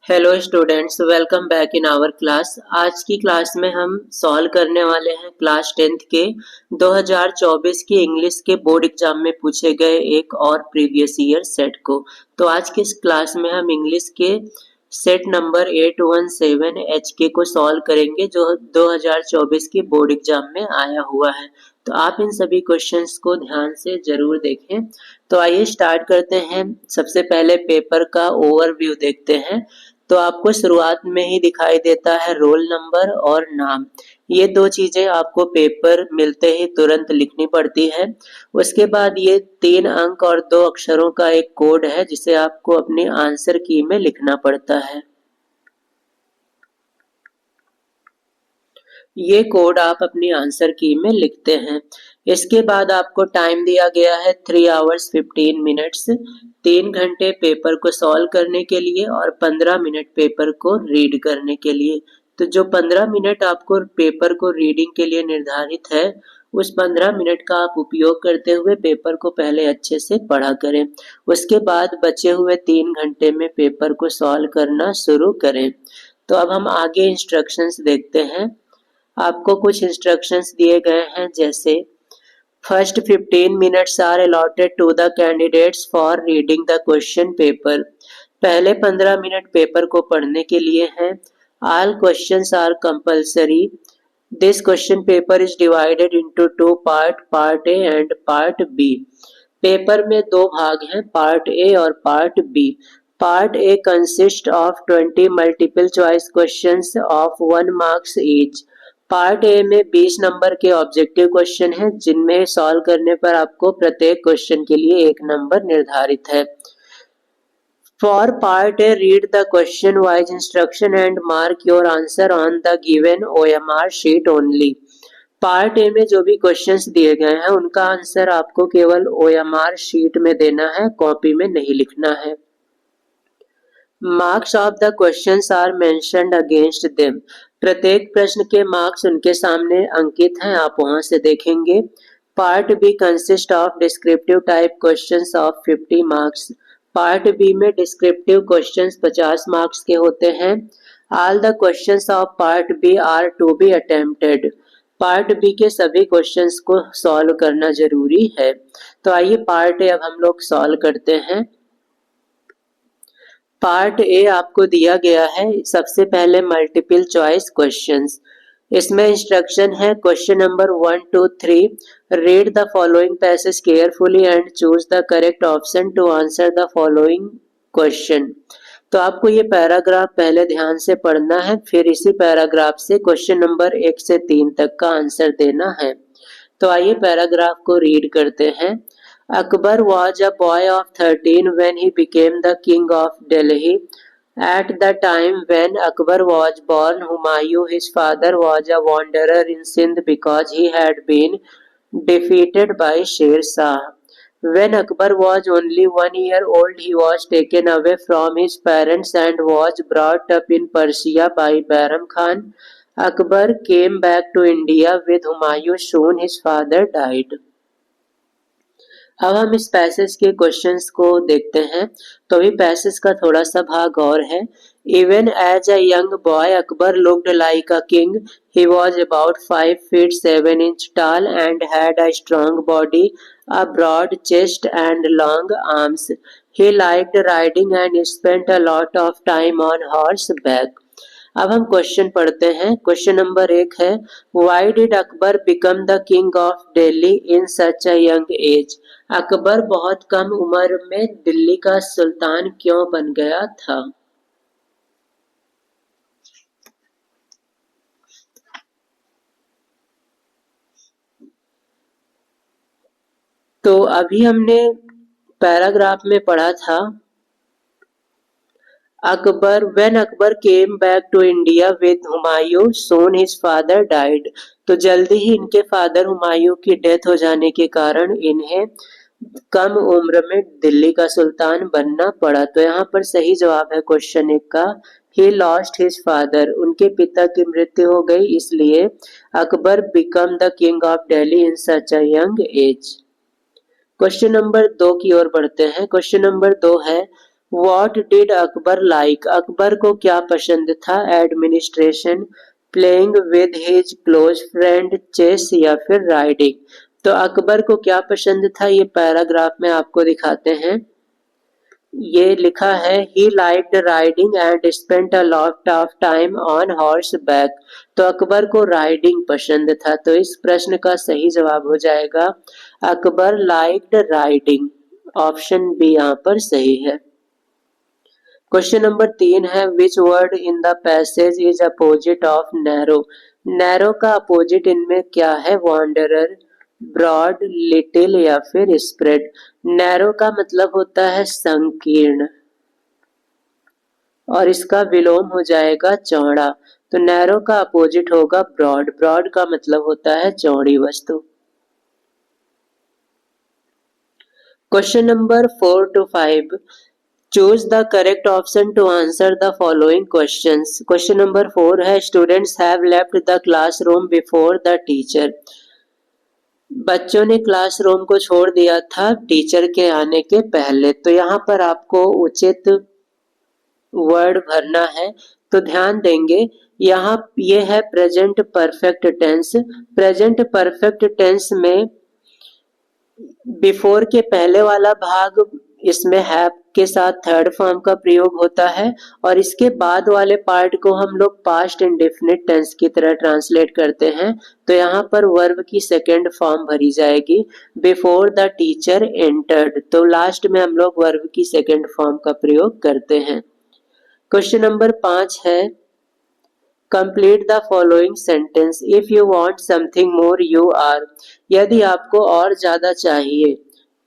Hello students, welcome back in our class. आज की class में हम सॉल्व करने वाले हैं क्लास 10th के 2024 की इंग्लिश के बोर्ड एग्जाम में पूछे गए एक और प्रीवियस ईयर सेट को। तो आज के इस क्लास में हम इंग्लिश के सेट नंबर 817 HK को सॉल्व करेंगे जो 2024 की बोर्ड एग्जाम में आया हुआ है। तो आप इन सभी क्वेश्चंस को ध्यान से जरूर देखें। तो आइए स्टार्ट करते हैं। सबसे पहले पेपर का ओवरव्यू देखते हैं। तो आपको शुरुआत में ही दिखाई देता है रोल नंबर और नाम। ये दो चीजें आपको पेपर मिलते ही तुरंत लिखनी पड़ती है। उसके बाद ये 3 अंक और 2 अक्षरों का एक कोड है जिसे आपको अपनी आंसर की में लिखना पड़ता है। ये कोड आप अपनी आंसर की में लिखते हैं। इसके बाद आपको टाइम दिया गया है 3 आवर्स 15 मिनट्स, 3 घंटे पेपर को सॉल्व करने के लिए और 15 मिनट पेपर को रीड करने के लिए। तो जो 15 मिनट आपको पेपर को रीडिंग के लिए निर्धारित है, उस 15 मिनट का आप उपयोग करते हुए पेपर को पहले अच्छे से पढ़ा करें। उसके बाद बचे हुए 3 घंटे में पेपर को सॉल्व करना शुरू करें। तो अब हम आगे इंस्ट्रक्शंस देखते हैं। आपको कुछ इंस्ट्रक्शंस दिए गए हैं, जैसे first 15 minutes are allotted to the candidates for reading the question paper. पहले 15 मिनट पेपर को पढ़ने के लिए हैं। All questions are compulsory. This question paper is divided into 2 part A and part B. Paper में 2 भाग हैं, पार्ट ए और part B. Part A consist of 20 multiple choice questions of 1 marks each. Part A में 20 number के objective question हैं जिनमें solve करने पर आपको प्रत्येक क्वेश्चन के लिए 1 नंबर निर्धारित है। For part A read the question wise instruction and mark your answer on the given OMR sheet only. Part A में जो भी क्वेश्चंस दिए गए हैं उनका आंसर आपको केवल OMR शीट में देना है, कॉपी में नहीं लिखना है। Marks of the questions are mentioned against them. प्रत्येक प्रश्न के मार्क्स उनके सामने अंकित हैं, आप वहां से देखेंगे। Part B consist of descriptive type questions of 50 marks. Part B में डिस्क्रिप्टिव क्वेश्चंस 50 मार्क्स के होते हैं। All the questions of part B are to be attempted. Part B के सभी क्वेश्चंस को सॉल्व करना जरूरी है। तो आइए पार्ट ए अब हम लोग सॉल्व करते हैं। पार्ट ए आपको दिया गया है। सबसे पहले मल्टीपल चॉइस क्वेश्चंस। इसमें इंस्ट्रक्शन है question number 1 2 3 read the following passage carefully and choose the correct option to answer the following question. तो आपको ये पैराग्राफ पहले ध्यान से पढ़ना है, फिर इसी पैराग्राफ से क्वेश्चन नंबर 1 से 3 तक का आंसर देना है। तो आइए पैराग्राफ को रीड करते हैं। Akbar was a boy of 13 when he became the king of Delhi. At the time when Akbar was born, Humayun, his father, was a wanderer in Sindh because he had been defeated by Sher Shah. When Akbar was only 1 year old, he was taken away from his parents and was brought up in Persia by Bairam Khan. Akbar came back to India with Humayun soon his father died. अब हम इस passage के questions को देखते हैं। तो अभी passage का थोड़ा सा भाग और है। Even as a young boy Akbar looked like a king. He was about 5 feet 7 inches tall and had a strong body, a broad chest and long arms. He liked riding and spent a lot of time on horseback. अब हम question पढ़ते हैं। Question number 1 है, why did Akbar become the king of Delhi in such a young age. Akbar बहुत कम उम्र में दिल्ली का सुल्तान क्यों बन गया था। तो अभी हमने पैराग्राफ में पढ़ा था Akbar when Akbar came back to India with Humayun soon his father died। तो जल्दी ही इनके फादर हुमायूं की डेथ हो जाने के कारण इन्हें कम उम्र में दिल्ली का सुल्तान बनना पड़ा। तो यहाँ पर सही जवाब है क्वेश्चन 1 का, ही लॉस्ट हिज फादर। उनके पिता की मृत्यु हो गई, इसलिए Akbar become the king of Delhi in such a young age. Question number 2 की ओर बढ़ते हैं। क्वेश्चन नंबर 2 है, What did Akbar like? Akbar को क्या पसंद था? Administration, playing with his close friend, chess या फिर राइडिंग। तो अकबर को क्या पसंद था ये पैराग्राफ में आपको दिखाते हैं। ये लिखा है he liked riding and spent a lot of time on horseback। तो अकबर को राइडिंग पसंद था, तो इस प्रश्न का सही जवाब हो जाएगा Akbar liked riding। Option B यहाँ पर सही है। क्वेश्चन नंबर 3 है which word in the passage is opposite of narrow. Narrow का अपोजिट इनमें क्या है? वॉन्डरर, ब्रॉड, लिटिल या फिर स्प्रेड। नैरो का मतलब होता है संकीर्ण और इसका विलोम हो जाएगा चौड़ा। तो नैरो का अपोजिट होगा ब्रॉड। ब्रॉड का मतलब होता है चौड़ी वस्तु। Question number 4 to 5 choose the correct option to answer the following questions. Question number 4 है students have left the classroom before the teacher. बच्चों ने क्लासरूम को छोड़ दिया था टीचर के आने के पहले। तो यहाँ पर आपको उचित वर्ड भरना है, तो ध्यान देंगे यहाँ ये है present perfect tense. Present perfect tense में बिफोर के पहले वाला भाग इसमें हैव के साथ थर्ड फॉर्म का प्रयोग होता है और इसके बाद वाले पार्ट को हम लोग पास्ट इंडेफिनिट टेंस की तरह ट्रांसलेट करते हैं। तो यहाँ पर वर्ब की सेकेंड फॉर्म भरी जाएगी बिफोर द टीचर एंटर्ड। तो लास्ट में हम लोग वर्ब की सेकेंड फॉर्म का प्रयोग करते हैं। क्वेश्चन नंबर 5 है complete the following sentence if you want something more you are. यदि आपको और ज्यादा चाहिए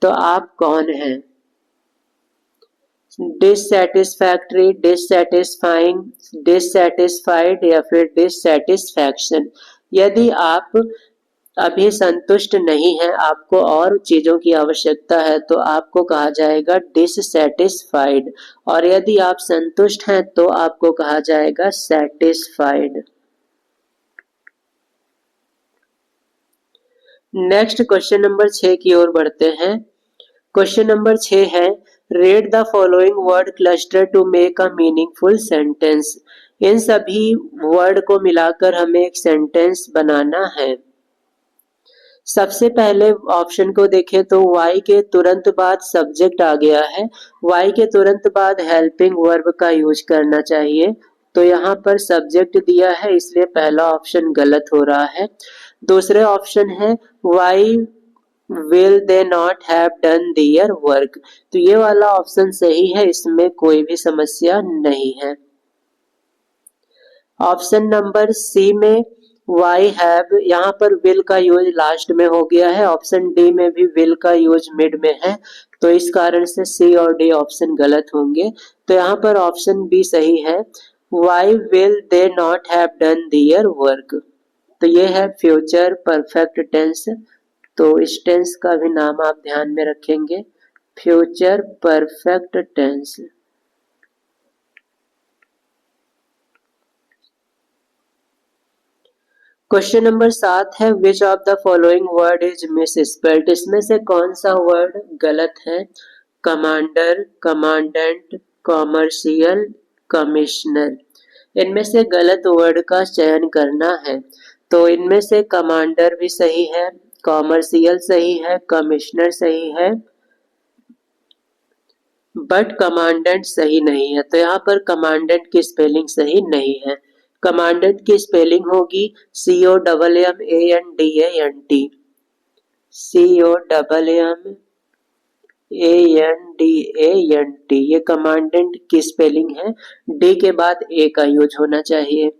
तो आप कौन हैं? डिससैटिस्फैक्टरी, डिससैटिस्फाइंग, डिससैटिस्फाइड या फिर डिससैटिस्फैक्शन। यदि आप अभी संतुष्ट नहीं है, आपको और चीजों की आवश्यकता है, तो आपको कहा जाएगा डिससैटिस्फाइड और यदि आप संतुष्ट हैं तो आपको कहा जाएगा सैटिस्फाइड। नेक्स्ट क्वेश्चन नंबर 6 की ओर बढ़ते हैं। क्वेश्चन नंबर 6 है read the following word cluster to make a meaningful sentence. इन सभी वर्ड को मिलाकर हमें एक सेंटेंस बनाना है। सबसे पहले ऑप्शन को देखें तो वाई के तुरंत बाद सब्जेक्ट आ गया है। वाई के तुरंत बाद हेल्पिंग वर्ब का यूज करना चाहिए, तो यहाँ पर सब्जेक्ट दिया है इसलिए पहला ऑप्शन गलत हो रहा है। दूसरे ऑप्शन है why will they not have done their work. तो ये वाला ऑप्शन सही है, इसमें कोई भी समस्या नहीं है। ऑप्शन नंबर सी में वाई हैव, यहाँ पर विल का यूज लास्ट में हो गया है। ऑप्शन डी में भी विल का यूज मिड में है, तो इस कारण से सी और डी ऑप्शन गलत होंगे। तो यहाँ पर ऑप्शन बी सही है, why will they not have done their work. तो ये है फ्यूचर परफेक्ट टेंस। तो इस टेंस का भी नाम आप ध्यान में रखेंगे, future perfect tense. Question number 7 है which of the following word is misspelled. इसमें से कौन सा वर्ड गलत है? Commander, commandant, commercial, commissioner. इनमें से गलत वर्ड का चयन करना है। तो इनमें से कमांडर भी सही है, कॉमर्शियल सही है, कमिश्नर सही है, बट कमांडेंट सही नहीं है। तो यहाँ पर कमांडेंट की स्पेलिंग सही नहीं है। कमांडेंट की स्पेलिंग होगी COMMANDANT। COMMANDANT ये कमांडेंट की स्पेलिंग है। डी के बाद ए का यूज होना चाहिए।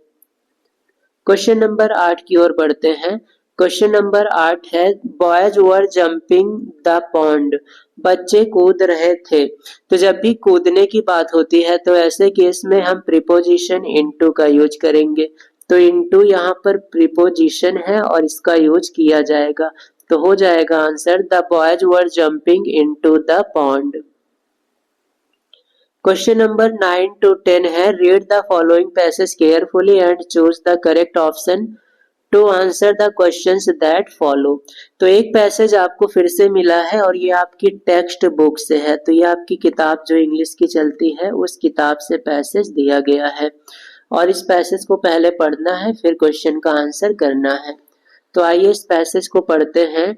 क्वेश्चन नंबर 8 की ओर बढ़ते हैं। क्वेश्चन नंबर 8 है boys were jumping the pond. बच्चे कूद रहे थे। तो जब भी कूदने की बात होती है तो ऐसे केस में हम प्रीपोजिशन इनटू का यूज करेंगे। तो इनटू यहाँ पर प्रीपोजिशन है और इसका यूज किया जाएगा, तो हो जाएगा answer the boys were jumping into the pond. Question number 9 to 10 है read the following passage carefully and choose the correct option to answer the questions that follow. तो एक पैसेज आपको फिर से मिला है और ये आपकी टेक्स्ट बुक से है, तो ये आपकी किताब जो इंग्लिश की चलती है उस किताब से पैसेज दिया गया है और इस पैसेज को पहले पढ़ना है फिर क्वेश्चन का आंसर करना है। तो आइए इस पैसेज को पढ़ते हैं।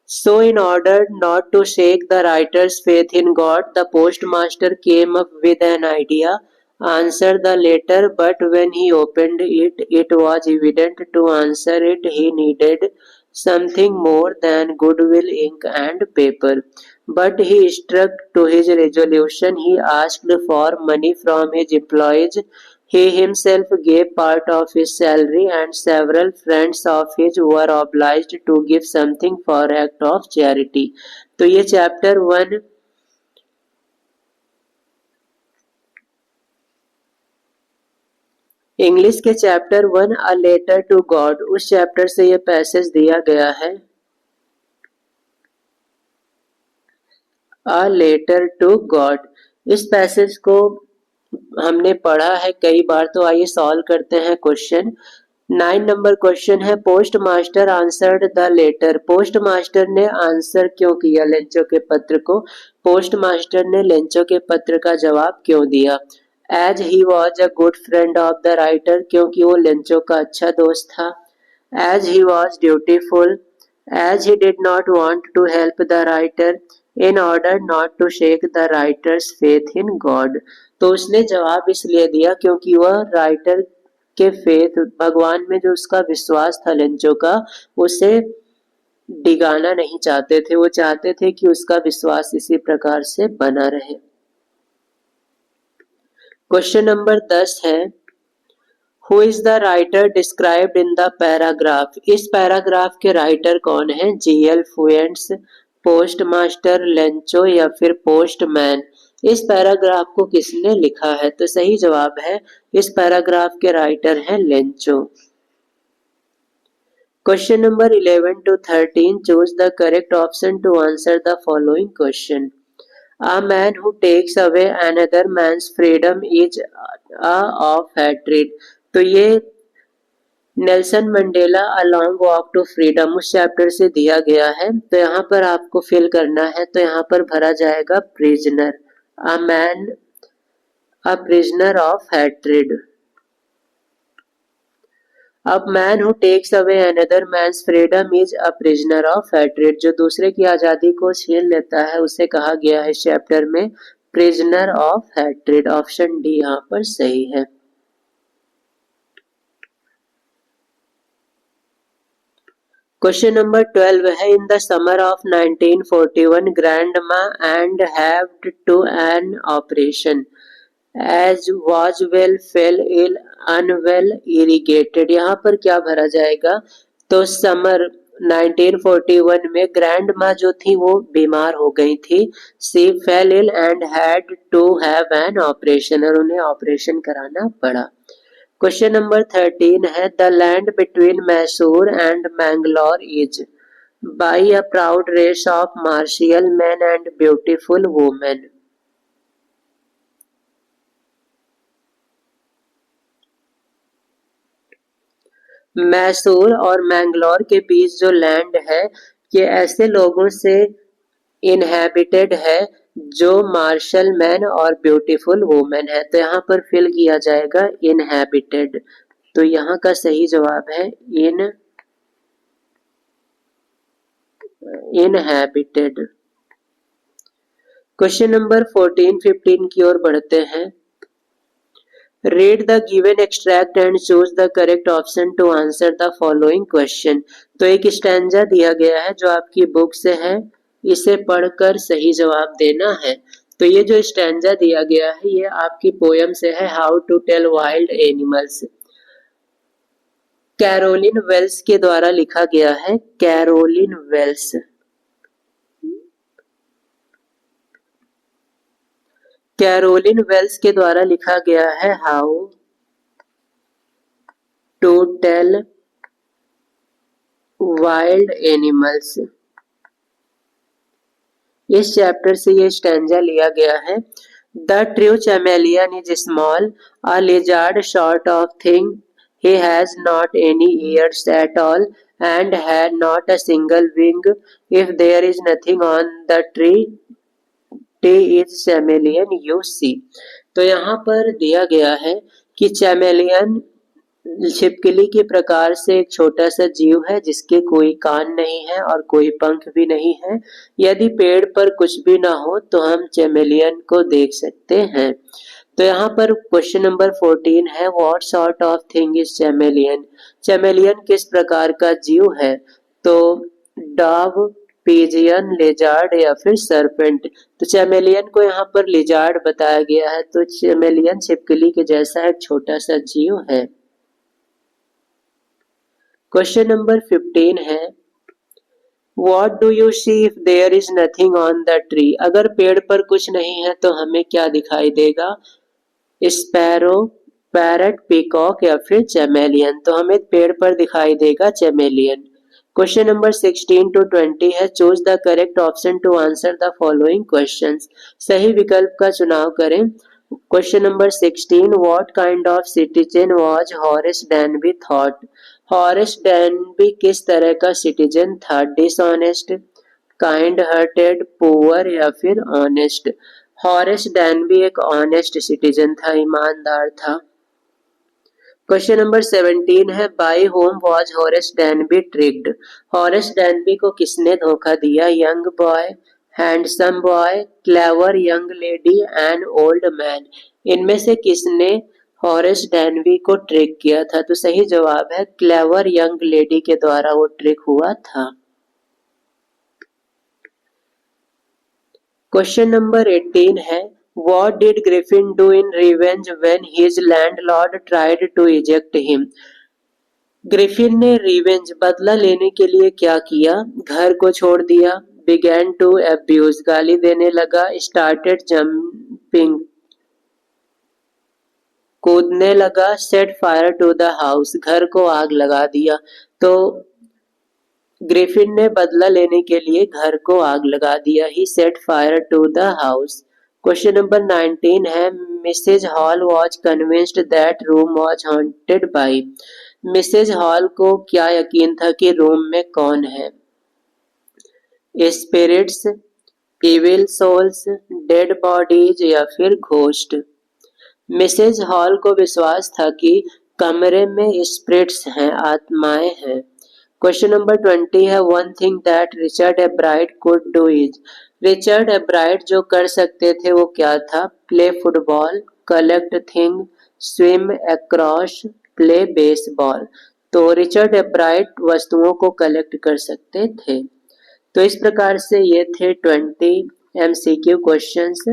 So in order not to shake the writer's faith in God, the postmaster came up with an idea, answered the letter, but when he opened it, it was evident to answer it he needed something more than goodwill, ink and paper. But he stuck to his resolution. He asked for money from his employees. He himself gave part of his salary, and several friends of his were obliged to give something for act of charity. तो ये chapter 1 English के chapter 1 a letter to God उस chapter से ये passage दिया गया है। A letter to God, इस पैसेज को हमने पढ़ा है कई बार, तो आइए सॉल्व करते हैं क्वेश्चन। 9 नंबर क्वेश्चन है, postmaster answered the letter. Postmaster ने आंसर क्यों किया लेंचो के पत्र को? पोस्ट मास्टर ने लेंचो के पत्र का जवाब क्यों दिया? As he was a good friend of the writer, क्योंकि वो लेंचो का अच्छा दोस्त था। As he was dutiful, as he did not want to help the writer, in order not to shake the writer's faith in God. तो उसने जवाब इसलिए दिया क्योंकि वह राइटर के फेथ, भगवान में जो उसका विश्वास था लेंचो का, उसे डिगाना नहीं चाहते थे। वो चाहते थे कि उसका विश्वास इसी प्रकार से बना रहे। क्वेश्चन नंबर 10 है, who is the writer described in the paragraph. इस पैराग्राफ के राइटर कौन है? जीएल फुएंट्स, पोस्ट मास्टर, लेंचो या फिर पोस्टमैन। इस पैराग्राफ को किसने लिखा है? तो सही जवाब है, इस पैराग्राफ के राइटर हैं Lencho. Question number 11 to 13, choose the correct option to answer the following question. A man who takes away another man's freedom is a of hatred। तो ये Nelson Mandela a long walk to freedom उस chapter से दिया गया है। तो यहाँ पर आपको फिल करना है, तो यहाँ पर भरा जाएगा prisoner, a man, a prisoner of hatred. अब man who takes away another man's freedom is a prisoner of hatred, जो दूसरे की आजादी को छीन लेता है उसे कहा गया है इस चैप्टर में prisoner of hatred. Option D यहाँ पर सही है। क्वेश्चन नंबर 12 है, in the summer of 1941 grandma and had to an operation as was well fell ill unwell irrigated. यहाँ पर क्या भरा जाएगा? तो समर 1941 में ग्रैंड माँ जो थी वो बीमार हो गई थी। She fell ill and had to have an operation, और उन्हें ऑपरेशन कराना पड़ा। क्वेश्चन नंबर 13 है, the land between Mysore and Mangalore is by a proud race of martial men and beautiful women. Mysore और मैंगलोर के बीच जो लैंड है ये ऐसे लोगों से इनहेबिटेड है जो मार्शल मैन और ब्यूटीफुल वुमेन है। तो यहाँ पर फिल किया जाएगा इनहेबिटेड। तो यहाँ का सही जवाब है इनहेबिटेड। क्वेश्चन नंबर 14-15 की ओर बढ़ते हैं। Read the given extract and choose the correct option to answer the following question। तो एक स्टैंजा दिया गया है जो आपकी बुक से है, इसे पढ़कर सही जवाब देना है। तो ये जो स्टैंजा दिया गया है ये आपकी पोयम से है, how to tell wild animals, Carolyn Wells के द्वारा लिखा गया है। कैरोलिन वेल्स, कैरोलिन वेल्स के द्वारा लिखा गया है how to tell wild animals. इस चैप्टर से ये स्टैंजा लिया गया है। The true chameleon is small, a lizard short of thing, He has not any ears at all and had not a single wing. If there is nothing on the tree, T is chameleon you see. तो यहाँ पर दिया गया है कि चैमेलियन छिपकली के प्रकार से एक छोटा सा जीव है जिसके कोई कान नहीं है और कोई पंख भी नहीं है। यदि पेड़ पर कुछ भी ना हो तो हम चैमेलियन को देख सकते हैं। तो यहाँ पर क्वेश्चन नंबर 14 है, what sort of thing is chameleon. Chameleon किस प्रकार का जीव है? तो डॉव, पिजियन, लेजार्ड या फिर सर्पेंट। तो चैमेलियन को यहाँ पर लेजार्ड बताया गया है। तो चैमेलियन छिपकली के जैसा एक छोटा सा जीव है। क्वेश्चन नंबर 15 है, What do you see if there is nothing on the tree? अगर पेड़ पर कुछ नहीं है तो हमें क्या दिखाई देगा? स्पैरो, पैरट, पीकॉक या फिर चैमेलियन। तो हमें पेड़ पर दिखाई देगा चैमेलियन। क्वेश्चन नंबर 16 to 20 है, choose the correct option to answer the following questions. सही विकल्प का चुनाव करें। Question number 16, what kind of citizen was Horace Danby thought. Horace Danby किस तरह का सिटीजन था? डिसऑनेस्ट, काइंड हार्टेड, पुअर या फिर ऑनेस्ट। हॉरेस डैनबी एक ऑनेस्ट सिटीजन था, ईमानदार था। क्वेश्चन नंबर 17 है, by whom was Horace Danby tricked. Horace Danby को किसने धोखा दिया? Young boy, handsome boy, clever young lady and old man. इनमें से किसने हॉरेस डैनबी को ट्रिक किया था? तो सही जवाब है क्लेवर यंग लेडी के द्वारा वो ट्रिक हुआ था। क्वेश्चन नंबर 18 है, What did Griffin do in revenge when his landlord tried to eject him? Griffin ने रिवेंज बदला लेने के लिए क्या किया? घर को छोड़ दिया, began to abuse गाली देने लगा, started jumping कूदने लगा, set fire to the house घर को आग लगा दिया। तो ग्रिफिन ने बदला लेने के लिए घर को आग लगा दिया। He set fire to the house. Question number 19 है, Mrs Hall was convinced that room was haunted by. Mrs Hall को क्या यकीन था कि रूम में कौन है? Spirits, evil souls, dead bodies या फिर घोस्ट। मिसेज हॉल को विश्वास था कि कमरे में स्पिरिट्स हैं, आत्माएं हैं। क्वेश्चन नंबर 20 है, one thing that Richard एब्राइट could do is. Richard एब्राइट जो कर सकते थे वो क्या था? Play football, collect thing, swim across, play baseball. तो रिचर्ड एब्राइट वस्तुओं को कलेक्ट कर सकते थे। तो इस प्रकार से ये थे 20 MCQ क्वेश्चंस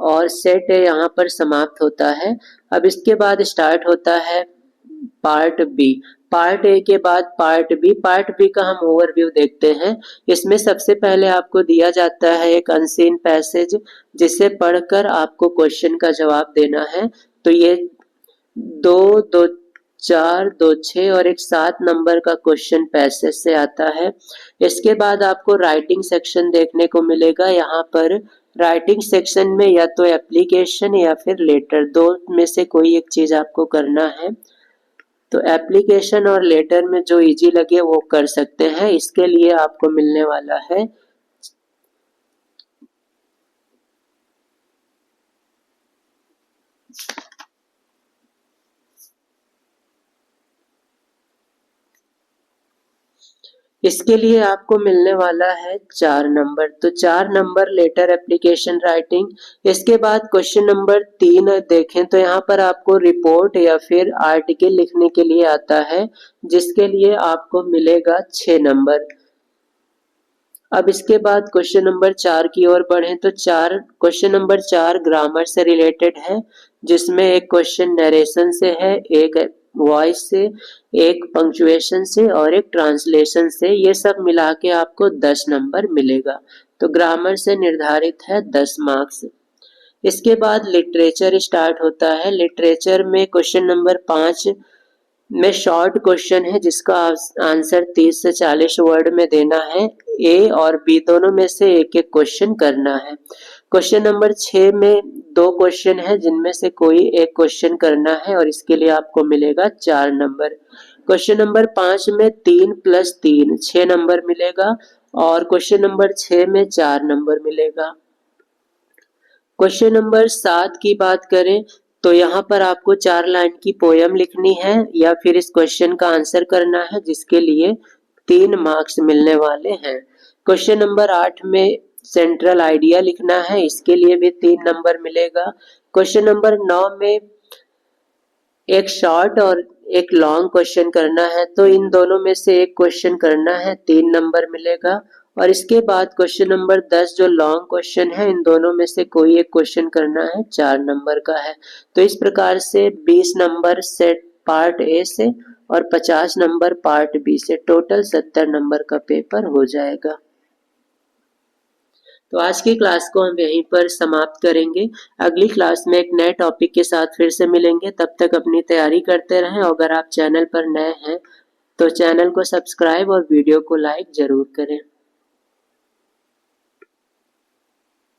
और सेट यहाँ पर समाप्त होता है। अब इसके बाद स्टार्ट होता है पार्ट बी। पार्ट ए के बाद पार्ट बी। पार्ट बी का हम ओवरव्यू देखते हैं। इसमें सबसे पहले आपको दिया जाता है एक अनसीन पैसेज जिसे पढ़कर आपको क्वेश्चन का जवाब देना है। तो ये 2, 2, 4, 2, 6 और एक 7 नंबर का क्वेश्चन पैसेज से आता है। इसके बाद आपको राइटिंग सेक्शन देखने को मिलेगा। यहाँ पर राइटिंग सेक्शन में या तो एप्लीकेशन या फिर लेटर, दो में से कोई एक चीज आपको करना है। तो एप्लीकेशन और लेटर में जो इजी लगे वो कर सकते हैं। इसके लिए आपको मिलने वाला है इसके लिए आपको मिलने वाला है 4 नंबर। तो 4 नंबर लेटर, एप्लीकेशन, राइटिंग। इसके बाद क्वेश्चन नंबर 3 देखें तो यहाँ पर आपको रिपोर्ट या फिर आर्टिकल लिखने के लिए आता है जिसके लिए आपको मिलेगा 6 नंबर। अब इसके बाद क्वेश्चन नंबर 4 की ओर बढ़े तो क्वेश्चन नंबर 4 ग्रामर से रिलेटेड है जिसमें एक क्वेश्चन नरेशन से है, एक वॉइस से, एक पंक्चुएशन से और एक ट्रांसलेशन से। ये सब मिला के आपको 10 नंबर मिलेगा। तो ग्रामर से निर्धारित है 10 मार्क्स। इसके बाद लिटरेचर स्टार्ट होता है। लिटरेचर में क्वेश्चन नंबर 5 में शॉर्ट क्वेश्चन है जिसका आंसर 30 से 40 वर्ड में देना है। ए और बी दोनों में से एक एक क्वेश्चन करना है। क्वेश्चन नंबर 6 में 2 क्वेश्चन है जिनमें से कोई एक क्वेश्चन करना है और इसके लिए आपको मिलेगा 4 नंबर। क्वेश्चन नंबर 5 में 3 + 3 6 नंबर मिलेगा और क्वेश्चन नंबर 6 में 4 नंबर मिलेगा। क्वेश्चन नंबर 7 की बात करें तो यहाँ पर आपको 4 लाइन की पोयम लिखनी है या फिर इस क्वेश्चन का आंसर करना है, जिसके लिए 3 मार्क्स मिलने वाले हैं। क्वेश्चन नंबर 8 में सेंट्रल आइडिया लिखना है, इसके लिए भी 3 नंबर मिलेगा। क्वेश्चन नंबर 9 में एक शॉर्ट और एक लॉन्ग क्वेश्चन करना है, तो इन दोनों में से एक क्वेश्चन करना है, 3 नंबर मिलेगा। और इसके बाद क्वेश्चन नंबर 10 जो लॉन्ग क्वेश्चन है, इन दोनों में से कोई एक क्वेश्चन करना है, 4 नंबर का है। तो इस प्रकार से 20 नंबर सेट पार्ट ए से और 50 नंबर पार्ट बी से, टोटल 70 नंबर का पेपर हो जाएगा। तो आज की क्लास को हम यहीं पर समाप्त करेंगे। अगली क्लास में एक नए टॉपिक के साथ फिर से मिलेंगे। तब तक अपनी तैयारी करते रहें और अगर आप चैनल पर नए हैं तो चैनल को सब्सक्राइब और वीडियो को लाइक जरूर करें।